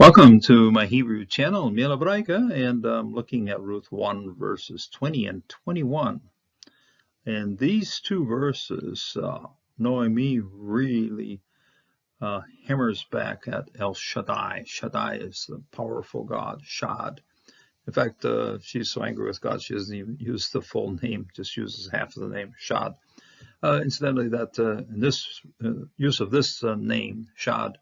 Welcome to my Hebrew channel, Mila Braika, and I'm looking at Ruth 1 verses 20 and 21. And these two verses, Naomi really hammers back at El Shaddai. Shaddai is the powerful God, Shad. In fact, she's so angry with God, she doesn't even use the full name, just uses half of the name, Shad. Incidentally, that in this use of this name, Shad,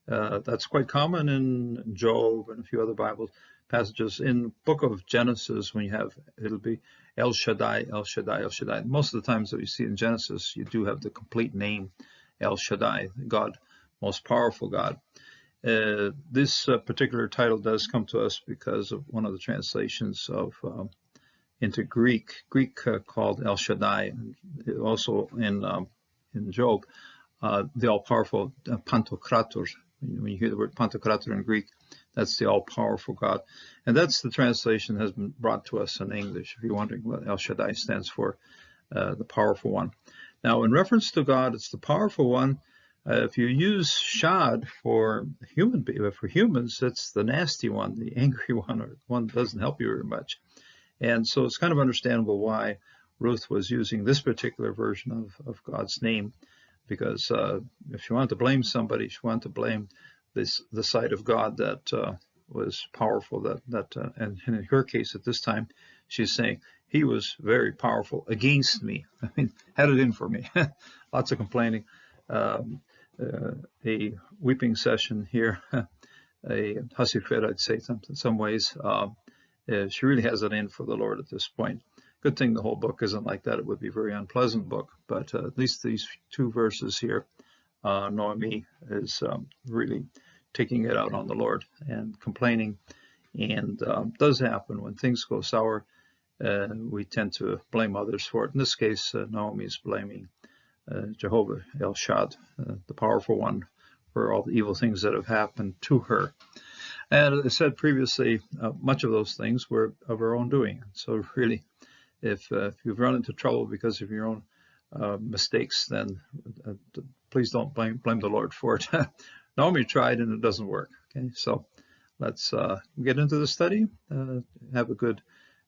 that's quite common in Job and a few other Bible passages. In book of Genesis, when you have, it'll be El Shaddai, El Shaddai, El Shaddai. Most of the times that we see in Genesis, you do have the complete name, El Shaddai, God, most powerful God. This particular title does come to us because of one of the translations of into Greek called El Shaddai, and also in Job, the all-powerful Pantokrator. When you hear the word Pantokrator in Greek, that's the all-powerful God. And that's the translation that has been brought to us in English, if you're wondering what El Shaddai stands for, the powerful one. Now, in reference to God, it's the powerful one. If you use Shad for humans, it's the nasty one, the angry one, or one that doesn't help you very much. And so it's kind of understandable why Ruth was using this particular version of God's name, because if she wanted to blame somebody, she wanted to blame the side of God that was powerful. And in her case at this time, she's saying he was very powerful against me. I mean, had it in for me. Lots of complaining, a weeping session here, a hussy fit, I'd say, in some ways. She really has it in for the Lord at this point. Good thing the whole book isn't like that. It would be a very unpleasant book. But at least these two verses here, Naomi is really taking it out on the Lord and complaining. And does happen when things go sour. We tend to blame others for it. In this case, Naomi is blaming Jehovah, El Shad, the powerful one, for all the evil things that have happened to her. And as I said previously, much of those things were of her own doing. So really, if you've run into trouble because of your own mistakes, then please don't blame the Lord for it. Naomi tried and it doesn't work. Okay, so let's get into the study. Have a good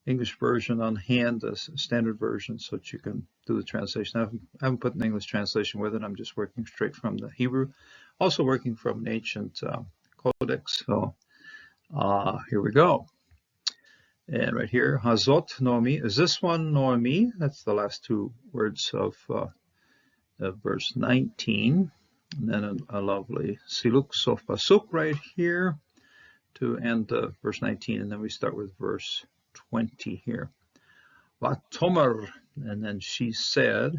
English version on hand, a standard version, so that you can do the translation. I haven't put an English translation with it. I'm just working straight from the Hebrew. Also working from an ancient codex. So here we go. And right here, Hazot Naomi. Is this one Naomi? That's the last two words of verse 19. And then a lovely Siluk Sof Pasuk right here to end verse 19. And then we start with verse 20 here. Vatomer. And then she said,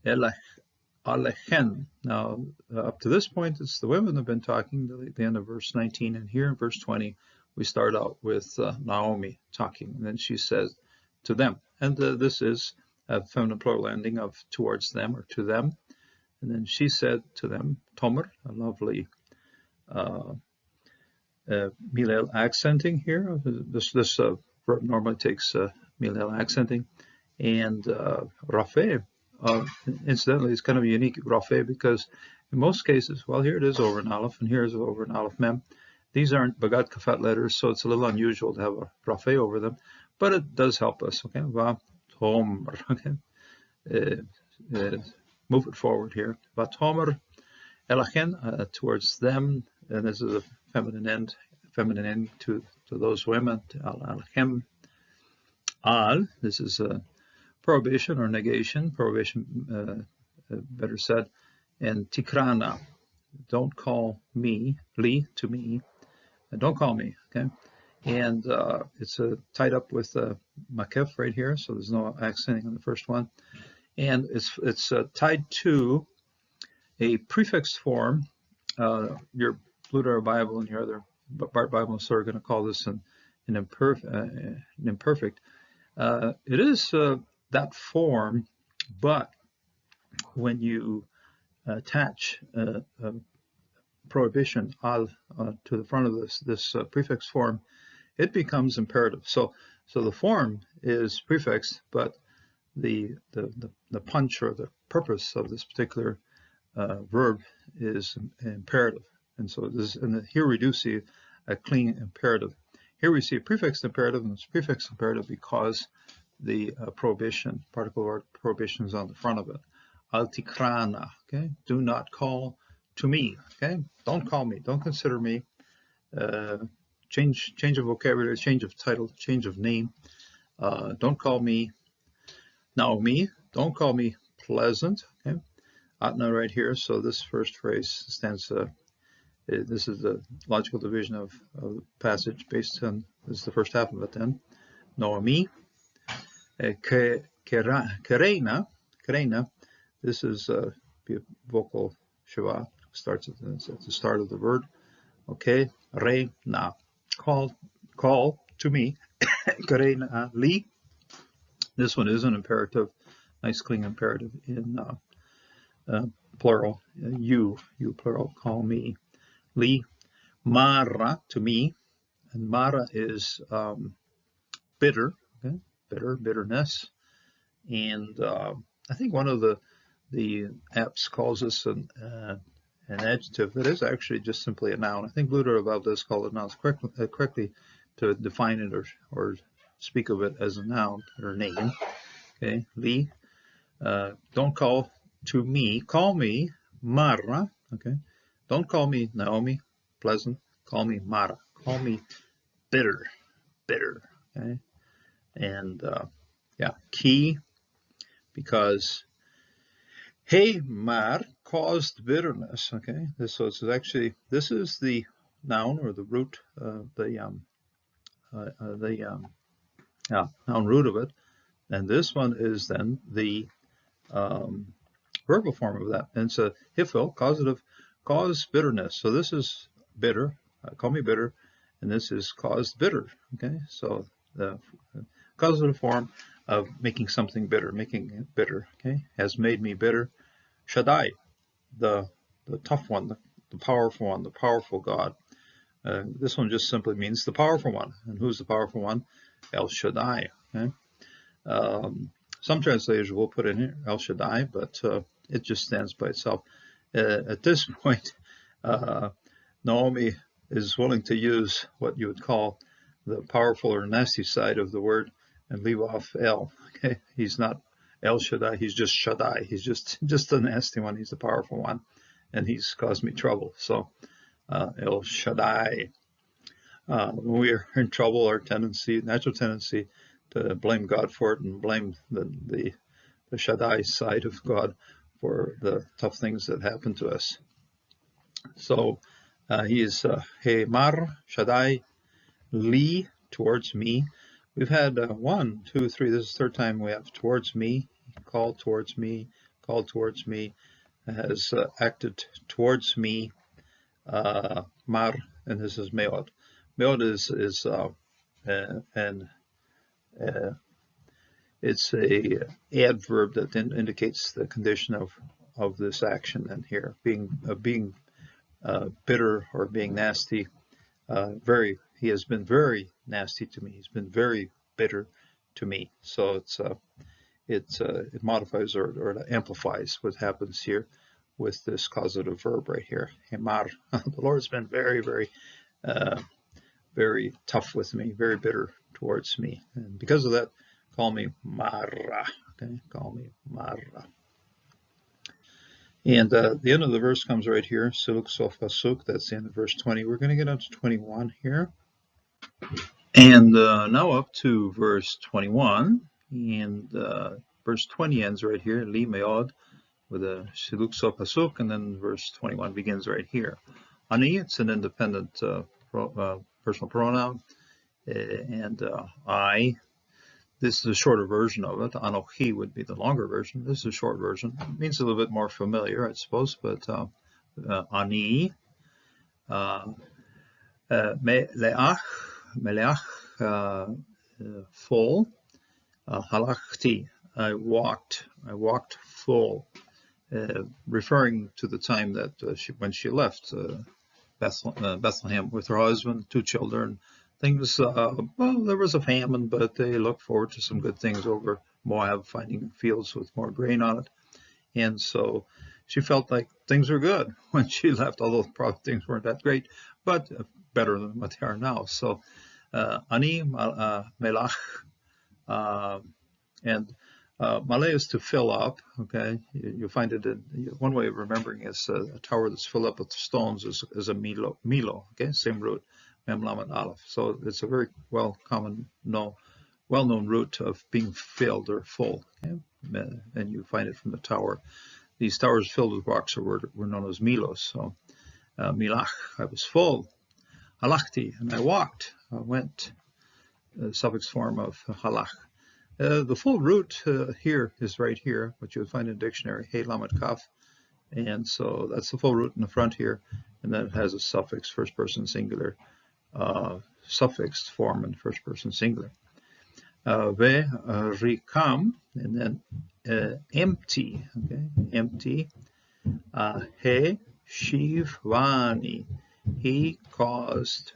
Alechen. Now, up to this point, it's the women have been talking, the end of verse 19. And here in verse 20, we start out with Naomi talking, and then she says to them. And this is a feminine plural ending of towards them or to them. And then she said to them, Tomer, a lovely Milel accenting here. This verb normally takes Milel accenting. And Raphe, incidentally, it's kind of a unique Raphe because in most cases, well, here it is over an aleph, and here is over an aleph mem. These aren't Bagat Kafat letters, so it's a little unusual to have a Raphe over them, but it does help us. Okay, Vatomer. Okay, move it forward here. Vatomer Elachen, towards them, and this is a feminine end to those women. Alachem. Al. This is a prohibition or negation. Prohibition, better said. And Tikrana. Don't call me, li, to me. Don't call me, okay? And it's tied up with makef right here, so there's no accenting on the first one. And it's tied to a prefix form. Your Blue Letter Bible and your other Bart Bible are going to call this an imperfect. It is that form, but when you attach prohibition al to the front of this prefix form, it becomes imperative. So the form is prefix, but the punch or the purpose of this particular verb is imperative. And so this, and here we do see a clean imperative. Here we see a prefixed imperative, and it's prefixed imperative because the prohibition, particle word prohibition, is on the front of it. Altikrana, okay? Do not call to me, okay? Don't call me, don't consider me. Change of vocabulary, change of title, change of name. Don't call me Naomi, don't call me pleasant, okay? Atna right here, so this first phrase stands, this is the logical division of the passage based on, this is the first half of it then. Naomi, Kerena, this is vocal shiva, starts at the start of the word. Okay, Reina, call to me. Kerena li. This one is an imperative, nice clean imperative in plural. You plural, call me. Li, Mara, to me, and Mara is bitter, okay? Bitterness, and I think one of the apps calls this an adjective. It is actually just simply a noun. I think Luther about this called it nouns correctly to define it or speak of it as a noun or name. Okay, Li, don't call to me, call me Mara. Okay, don't call me Naomi, pleasant. Call me Mara. Call me bitter. Okay, and yeah, key, because hey mar caused bitterness. Okay, so it's actually, this is the noun or the root, noun root of it, and this one is then the verbal form of that, and it's a hifil, causative, cause bitterness. So this is bitter, call me bitter, and this is caused bitter. Okay, so the causative form of making something bitter, making it bitter. Okay, has made me bitter. Shaddai, the tough one, the powerful one, the powerful God. This one just simply means the powerful one. And who's the powerful one? El Shaddai. Okay? Some translators will put in here El Shaddai, but it just stands by itself. At this point, Naomi is willing to use what you would call the powerful or nasty side of the word and leave off El. Okay, he's not El Shaddai, he's just Shaddai. He's just a nasty one. He's the powerful one, and he's caused me trouble. So El Shaddai. When we are in trouble, our natural tendency to blame God for it and blame the Shaddai side of God for the tough things that happen to us. So he is He Mar Shaddai Li, towards me. We've had 1, 2, 3. This is the third time we have towards me, called towards me, has acted towards me, mar, and this is meod. Meod is it's a adverb that indicates the condition of this action. And here, being bitter or being nasty, he has been very nasty to me. He's been very bitter to me. So it modifies or it amplifies what happens here with this causative verb right here. Hemar. The Lord's been very, very, very tough with me, very bitter towards me. And because of that, call me Mara. Okay, call me Mara. And the end of the verse comes right here. Suluk sof pasuk. That's the end of verse 20. We're going to get up to 21 here. And now up to verse 21. And verse 20 ends right here. Li meod, with a Suluk sof pasuk. And then verse 21 begins right here. Ani, it's an independent personal pronoun. And I. This is a shorter version of it. Anochi would be the longer version. This is a short version. It means a little bit more familiar, I suppose, but ani, meleach, full, halachti, I walked full, referring to the time that when she left Bethlehem with her husband, 2 children. Things, well, there was a famine, but they looked forward to some good things over Moab, finding fields with more grain on it. And so she felt like things were good when she left, although probably things weren't that great, but better than what they are now. So, ani melach, and Malay is to fill up. Okay, you find it in one way of remembering is a tower that's filled up with stones is a milo. Okay, same root, mem lamed aleph. So it's a very well-known root of being filled or full. Okay? And you find it from the tower. These towers filled with rocks were known as milos. So milach, I was full. Halachti, and I walked. I went. Suffix form of halach. The full root here is right here, which you would find in a dictionary, hey lamed kaf, and so that's the full root in the front here, and then it has a suffix, first person singular, suffixed form in first person singular. Ve rikam, and then empty, okay, empty. He shivani, he caused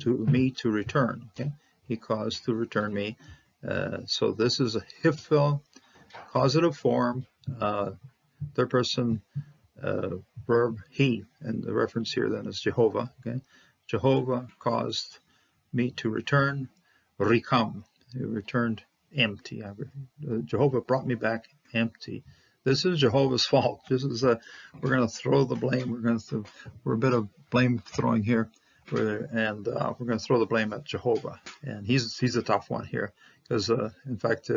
me to return, okay, he caused to return me. So this is a hifil, causative form, third person verb he, and the reference here then is Jehovah. Okay, Jehovah caused me to return. Rikam, he returned empty. Jehovah brought me back empty. This is Jehovah's fault. This is we're going to throw the blame. We're a bit of blame throwing here, and we're going to throw the blame at Jehovah, and he's a tough one here. Because, in fact,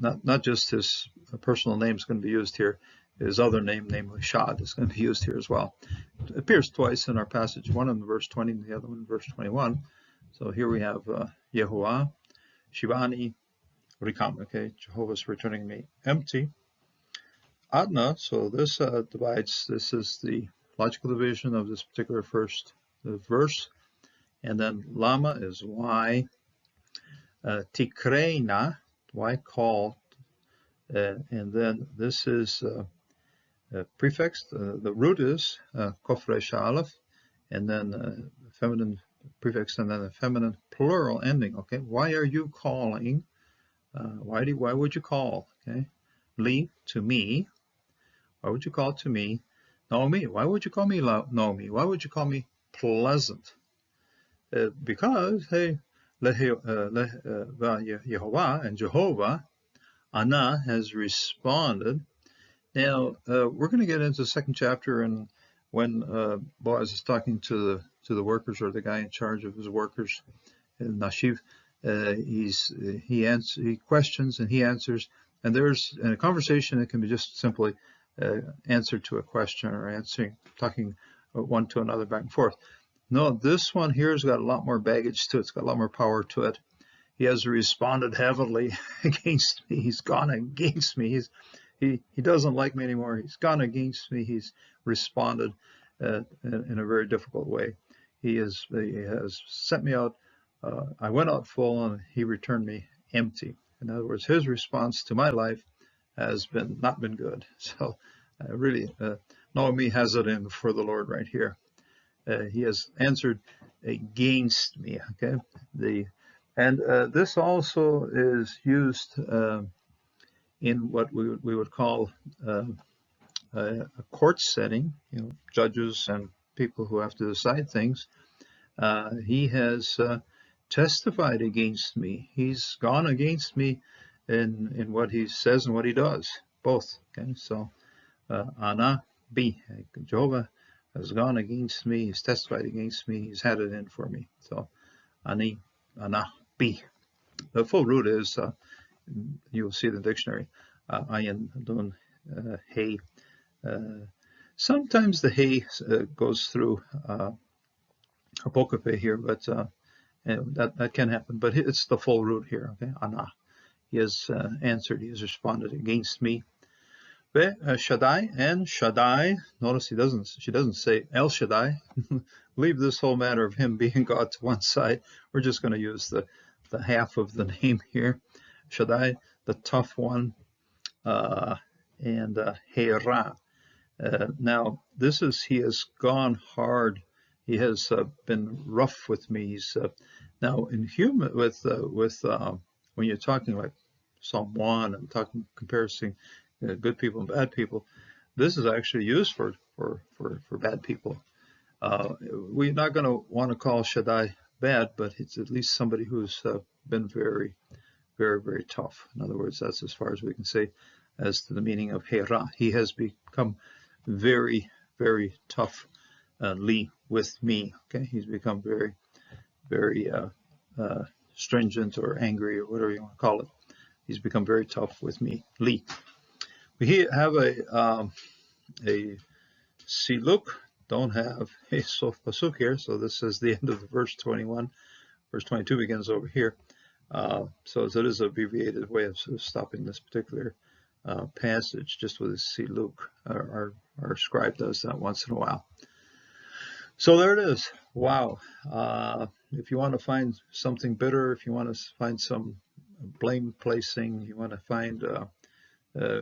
not just his personal name is going to be used here, his other name, namely Shad, is going to be used here as well. It appears twice in our passage, one in verse 20 and the other one in verse 21. So here we have Yehovah, Shivani, Rikam, okay, Jehovah's returning me empty. Adna, so this divides, this is the logical division of this particular first verse. And then Lama is why. Tikreina, why call, and then this is prefix. The root is kofresh aleph, and then feminine prefix, and then a feminine plural ending. Okay, why are you calling? Why would you call? Okay, li, to me. Why would you call to me? Naomi, why would you call me Naomi? Why would you call me pleasant? Because hey. Yehovah and Jehovah, Anna has responded. Now we're going to get into the second chapter, and when Boaz is talking to the workers, or the guy in charge of his workers, Nashiv, he questions and he answers, and there's in a conversation that can be just simply answer to a question or talking one to another back and forth. No, this one here has got a lot more baggage to it. It's got a lot more power to it. He has responded heavily against me. He's gone against me. He doesn't like me anymore. He's gone against me. He's responded in a very difficult way. He has sent me out. I went out full, and he returned me empty. In other words, his response to my life has not been good. So really, Naomi has it in for the Lord right here. He has answered against me. Okay, this also is used in what we would call a court setting. Judges and people who have to decide things. He has testified against me. He's gone against me in what he says and what he does, both. Okay, so Ana B, Jehovah has gone against me, he's testified against me, he's had it in for me. So, Ana B. The full root is, you will see in the dictionary, ayin, dun, hey. Sometimes the hey goes through apocope here, but that can happen. But it's the full root here, okay? Ana. He has answered, he has responded against me. Shaddai, and Shaddai, notice she doesn't say El Shaddai. Leave this whole matter of him being God to one side. We're just going to use the half of the name here. Shaddai, the tough one, and Hera. Now, this is, he has gone hard. He has been rough with me. He's now in human with when you're talking like Psalm 1 and talking comparison good people and bad people, this is actually used for bad people. We're not going to want to call Shaddai bad, but it's at least somebody who's been very, very, very tough. In other words, that's as far as we can say as to the meaning of Hera. He has become very, very tough with me. Okay, he's become very, very stringent or angry or whatever you want to call it. He's become very tough with me. Li. We have a siluk. Don't have a sof pasuk here, so this is the end of the verse 21. Verse 22 begins over here. So it is an abbreviated way of sort of stopping this particular passage just with a siluk. Our scribe does that once in a while. So there it is. Wow. If you want to find something bitter, if you want to find some blame placing, you want to find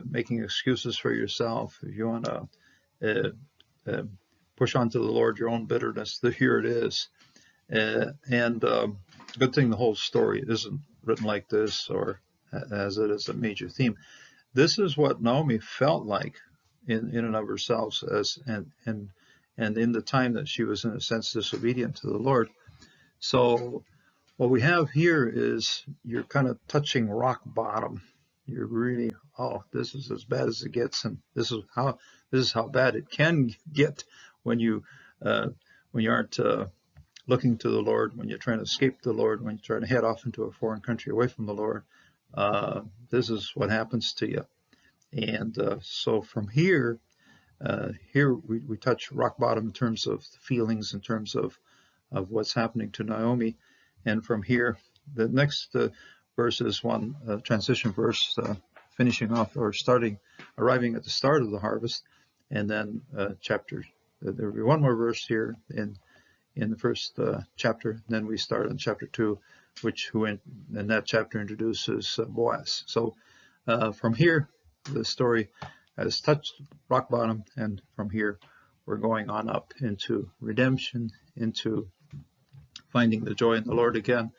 making excuses for yourself, if you want to push onto the Lord your own bitterness, here it is. Good thing the whole story isn't written like this or as it is a major theme. This is what Naomi felt like in and of herself and in the time that she was in a sense disobedient to the Lord. So what we have here is you're kind of touching rock bottom. You're really, this is as bad as it gets, and this is how bad it can get when you aren't looking to the Lord, when you're trying to escape the Lord, when you're trying to head off into a foreign country away from the Lord. This is what happens to you. And so from here we touch rock bottom in terms of the feelings, in terms of what's happening to Naomi. And from here, the next verse is one transition verse, finishing off or arriving at the start of the harvest. And then there will be one more verse here in the first chapter. And then we start on chapter 2, and that chapter introduces Boaz. So from here, the story has touched rock bottom, and from here we're going on up into redemption, into finding the joy in the Lord again,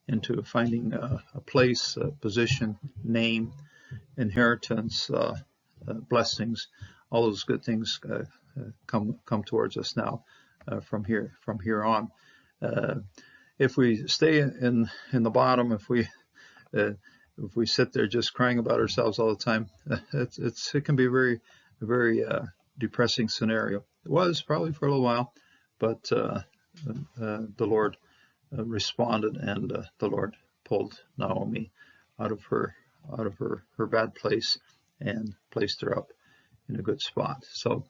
into finding a place, a position, name, inheritance, blessings. All those good things come towards us now from here on. If we stay in the bottom, if we sit there just crying about ourselves all the time, it can be a very, very depressing scenario. It was probably for a little while, but the Lord responded, and the Lord pulled Naomi out of her bad place and placed her up in a good spot. So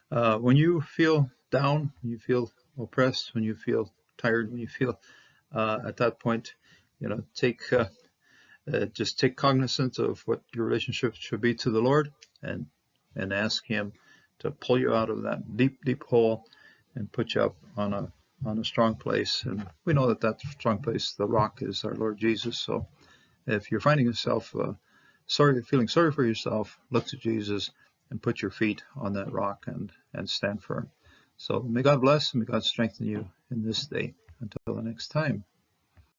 when you feel down, when you feel oppressed, when you feel tired, when you feel at that point, just take cognizance of what your relationship should be to the Lord, and ask Him to pull you out of that deep, deep hole and put you up on a strong place. And we know that strong place, the rock, is our Lord Jesus. So if you're finding yourself feeling sorry for yourself, look to Jesus and put your feet on that rock and stand firm. So may God bless and may God strengthen you in this day. Until the next time.